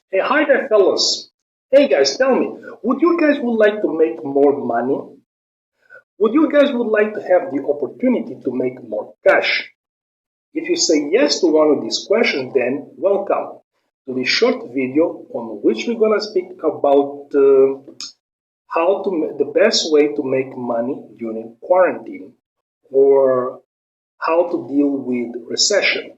Hey, hi there, fellas. Hey, guys, tell me, would you guys would like to make more money? Would you guys would like to have the opportunity to make more cash? If you say yes to one of these questions, then welcome to this short video on which we're gonna speak about the best way to make money during quarantine, or how to deal with recession.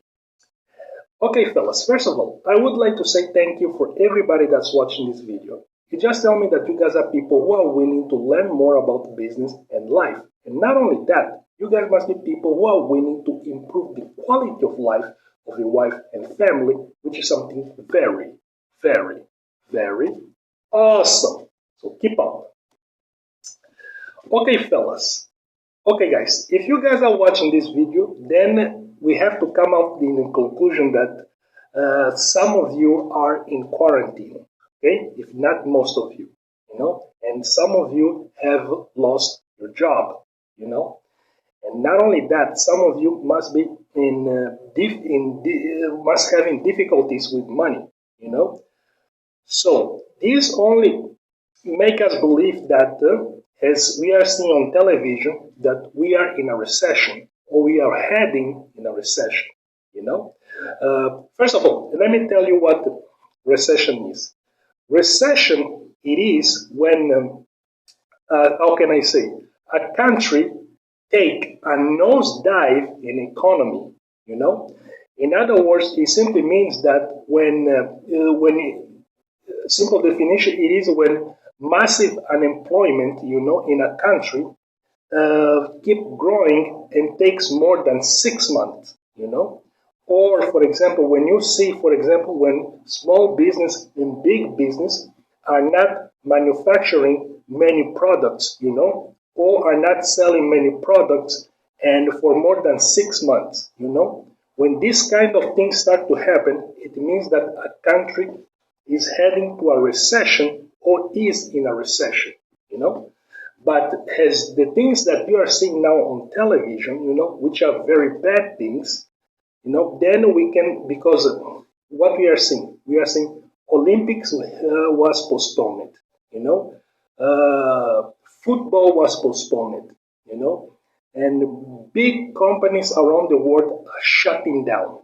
Okay, fellas, first of all, I would like to say thank you for everybody that's watching this video. You just tell me that you guys are people who are willing to learn more about business and life. And not only that, you guys must be people who are willing to improve the quality of life of your wife and family, which is something very, very, very awesome. So keep up. Okay, fellas. Okay, guys, if you guys are watching this video, then we have to come out in a conclusion that some of you are in quarantine, okay? If not most of you, and some of you have lost your job. And not only that, some of you must be must having difficulties with money. So this only make us believe that, as we are seeing on television, that we are in a recession or we are heading in a recession. First of all, let me tell you what recession is. Recession it is when, how can I say, a country take a nosedive in economy. In other words, it simply means that when simple definition, it is when massive unemployment, in a country keep growing and takes more than 6 months. Or, for example, when you see, for example, when small business and big business are not manufacturing many products, or are not selling many products and for more than 6 months. When this kind of things start to happen, it means that a country is heading to a recession or is in a recession. But as the things that you are seeing now on television, which are very bad things, then we can, because what we are seeing Olympics was postponed. Football was postponed. And big companies around the world are shutting down.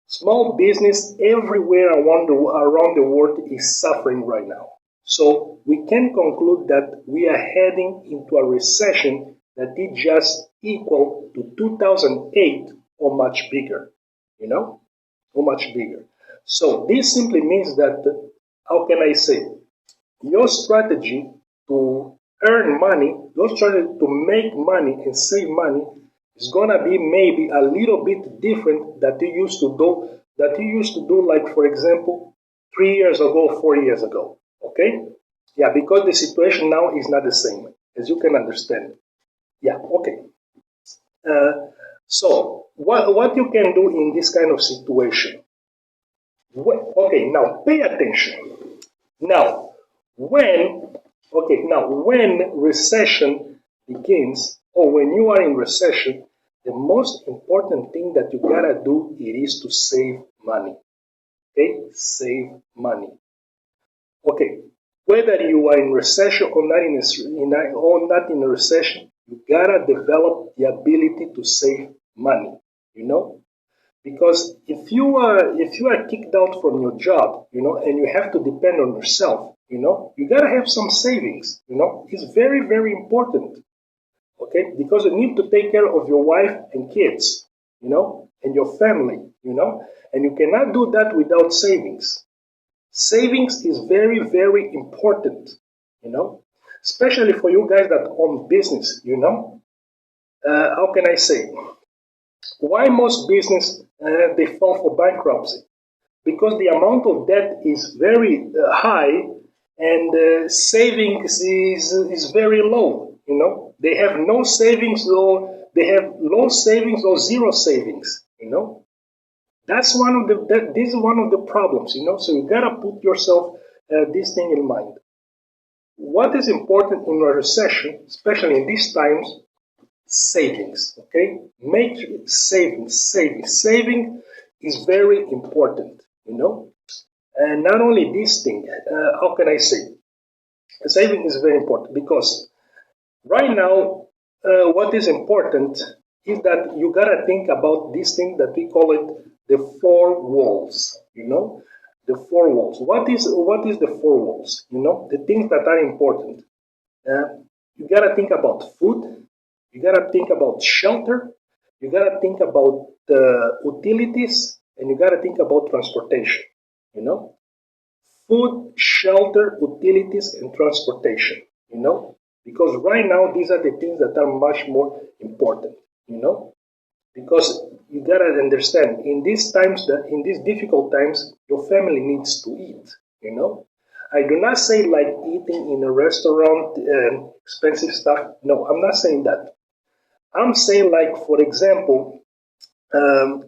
Small business everywhere around the world is suffering right now. So we can conclude that we are heading into a recession that is just equal to 2008 or much bigger, or much bigger. So this simply means that, how can I say, your strategy to earn money, your strategy to make money and save money is gonna be maybe a little bit different that you used to do, like, for example, 3 years ago, 4 years ago. Okay? Yeah, because the situation now is not the same, as you can understand. Yeah, okay. So what you can do in this kind of situation? Okay, now pay attention. Now, when recession begins, or when you are in recession, the most important thing that you gotta do it is to save money. Okay, save money. Okay, whether you are in recession or not in a recession, you gotta develop the ability to save money. You know, because if you are kicked out from your job, and you have to depend on yourself, you gotta have some savings. It's very, very important. Okay, because you need to take care of your wife and kids, and your family, and you cannot do that without savings. Savings is very, very important, especially for you guys that own business. How can I say? Why most business they fall for bankruptcy? Because the amount of debt is very high, and savings is very low. They have no savings, or they have low savings or zero savings. That's this is one of the problems. So you gotta put yourself this thing in mind. What is important in a recession, especially in these times? Savings. Okay, make saving is very important. And not only this thing, how can I say? Saving is very important because right now, what is important is that you gotta think about this thing that we call it the four walls. The four walls. What is the four walls? The things that are important. You gotta think about food. You gotta think about shelter. You gotta think about utilities, and you gotta think about transportation. You know, food, shelter, utilities, and transportation. Because right now these are the things that are much more important. Because you gotta understand in these difficult times, your family needs to eat. I do not say like eating in a restaurant and expensive stuff. No, I'm not saying that. I'm saying like, for example,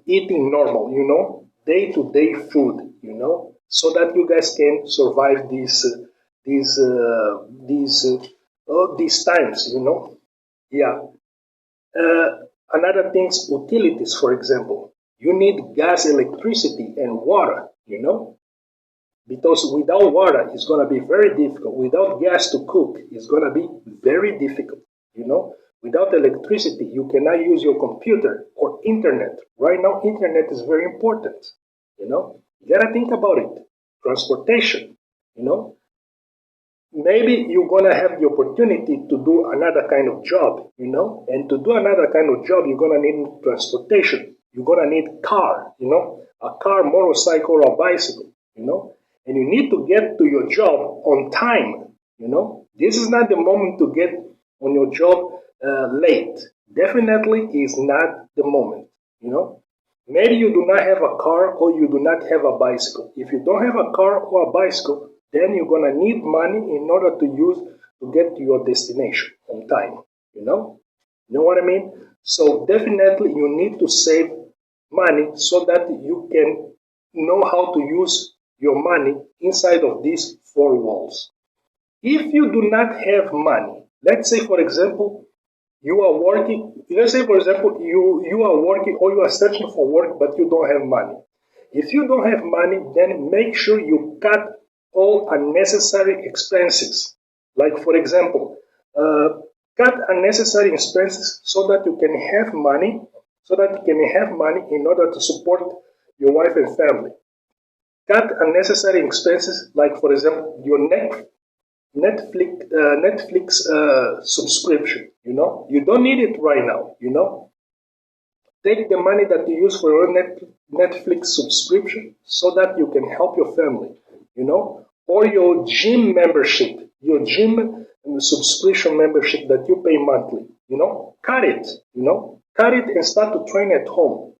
eating normal, day to day food, so that you guys can survive these these times, Yeah. Another things, utilities, for example. You need gas, electricity, and water, because without water, it's going to be very difficult. Without gas to cook, it's going to be very difficult, Without electricity, you cannot use your computer or internet. Right now, internet is very important, You got to think about it. Transportation, maybe you're going to have the opportunity to do another kind of job, and to do another kind of job, you're going to need transportation. You're going to need car, a car, motorcycle, or bicycle, and you need to get to your job on time, This is not the moment to get on your job late. Definitely is not the moment, Maybe you do not have a car or you do not have a bicycle. If you don't have a car or a bicycle, then you're going to need money in order to get to your destination on time, You know what I mean? So definitely you need to save money so that you can know how to use your money inside of these four walls. If you do not have money, let's say, for example, you are working, let's say, for example, you are working or you are searching for work, but you don't have money. If you don't have money, then make sure you cut all unnecessary expenses. Like, for example, cut unnecessary expenses so that you can have money, in order to support your wife and family. Cut unnecessary expenses, like, for example, your Netflix subscription. You don't need it right now. Take the money that you use for your Netflix subscription so that you can help your family. Or your gym membership, your gym subscription membership that you pay monthly. Cut it. Cut it and start to train at home.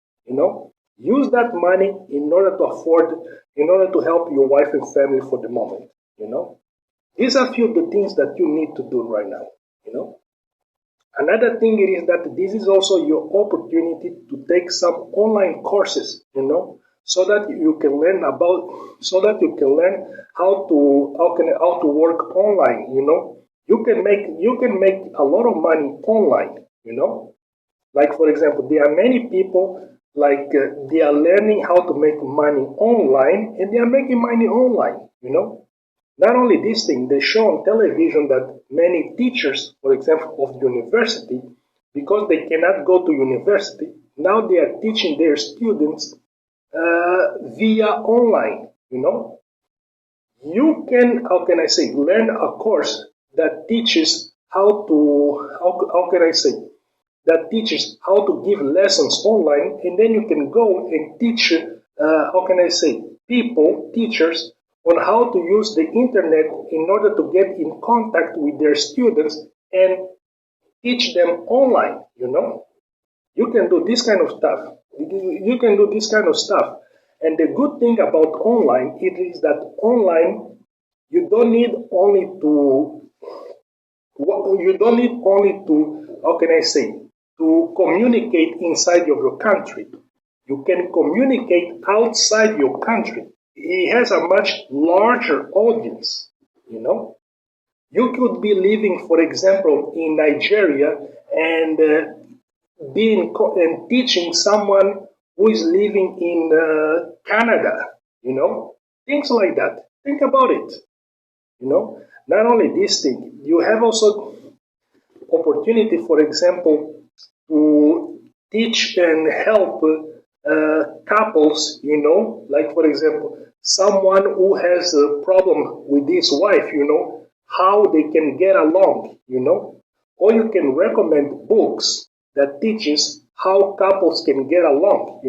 Use that money in order to help your wife and family for the moment. These are a few of the things that you need to do right now. Another thing is that this is also your opportunity to take some online courses, so that you can learn how to work online. You can make a lot of money online. Like, for example, there are many people like they are learning how to make money online, and they are making money online. Not only this thing, they show on television that many teachers, for example, of university, because they cannot go to university, now they are teaching their students via online. You can, how can I say, learn a course that teaches that teaches how to give lessons online, and then you can go and teach, teachers, on how to use the internet in order to get in contact with their students and teach them online. You can do this kind of stuff. And the good thing about online is that online you don't need only to to communicate inside of your country. You can communicate outside your country. It has a much larger audience. You could be living, for example, in Nigeria and teaching someone who is living in Canada. Things like that. Think about it. Not only this thing, you have also opportunity, for example, to teach and help couples, like for example, someone who has a problem with his wife, how they can get along, or you can recommend books that teaches how couples can get along,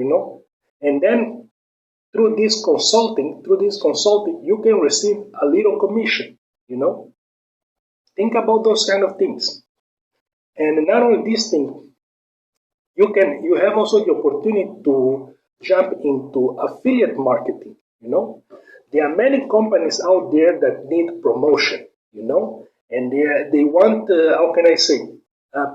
and then through this consulting, you can receive a little commission, Think about those kind of things. And not only this thing, you have also the opportunity to jump into affiliate marketing, There are many companies out there that need promotion, and they want, how can I say,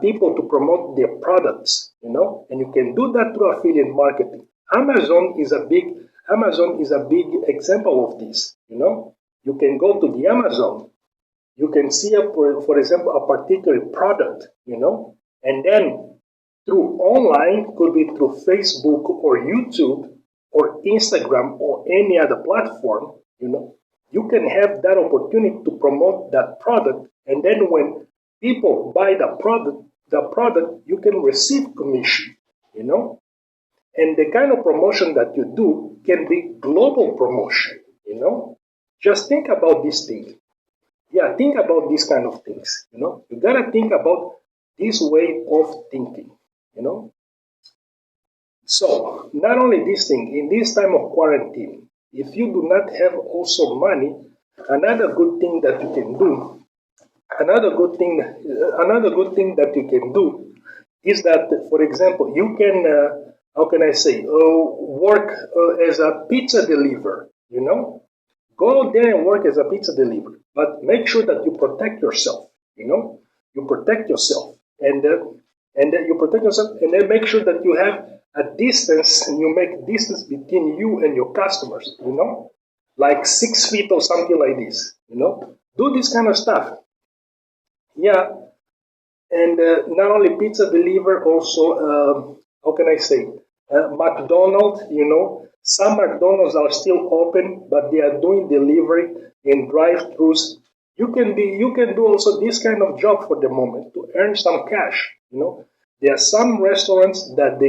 people to promote their products, and you can do that through affiliate marketing. Amazon is a big example of this, You can go to the Amazon, you can see, for example, a particular product, and then through online, could be through Facebook or YouTube or Instagram or any other platform, you can have that opportunity to promote that product, and then when people buy the product, you can receive commission, And the kind of promotion that you do can be global promotion, Just think about this thing. Yeah, think about these kind of things, You gotta think about this way of thinking, So, not only this thing, in this time of quarantine, if you do not have also money, another good thing that you can do, another good thing that you can do is that, for example, you can, how can I say, work as a pizza deliverer, Go out there and work as a pizza deliverer, but make sure that you protect yourself, You protect yourself, and you protect yourself, and then make sure that you have a distance, and you make distance between you and your customers, like 6 feet or something like this, Do this kind of stuff. Yeah, and not only pizza deliver, also, how can I say, McDonald's, some McDonald's are still open, but they are doing delivery in drive-thrus. You can do also this kind of job for the moment to earn some cash. There are some restaurants that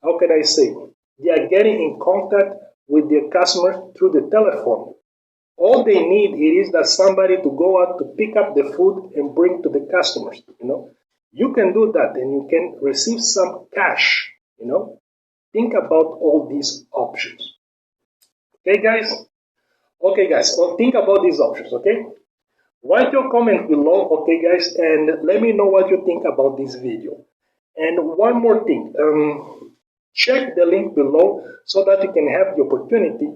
how can I say, they are getting in contact with their customers through the telephone. All they need is that somebody to go out to pick up the food and bring to the customers. You can do that, and you can receive some cash. Think about all these options. Okay, guys? Well, think about these options, okay? Write your comment below, okay, guys, and let me know what you think about this video. And one more thing, check the link below so that you can have the opportunity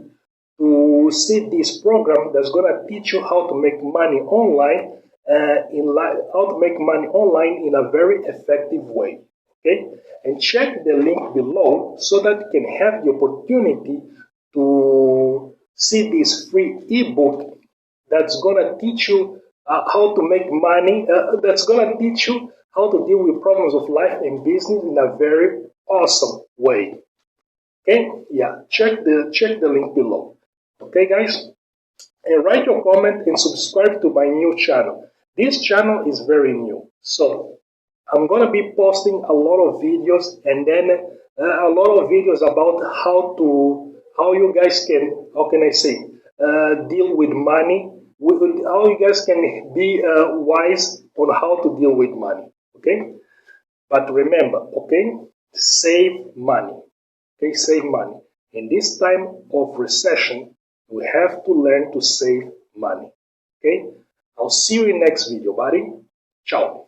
to see this program that's going to teach you how to make money online, in a very effective way. Okay, and check the link below so that you can have the opportunity to see this free ebook that's going to teach you how to make money. That's going to teach you how to deal with problems of life and business in a very awesome way. Okay, yeah, check the link below. Okay, guys, and write your comment and subscribe to my new channel. This channel is very new, so I'm going to be posting a lot of videos, and then a lot of videos about how you guys can, how can I say, deal with money, how you guys can be wise on how to deal with money, okay? But remember, okay, save money, okay, save money. In this time of recession, we have to learn to save money, okay? I'll see you in next video, buddy. Ciao.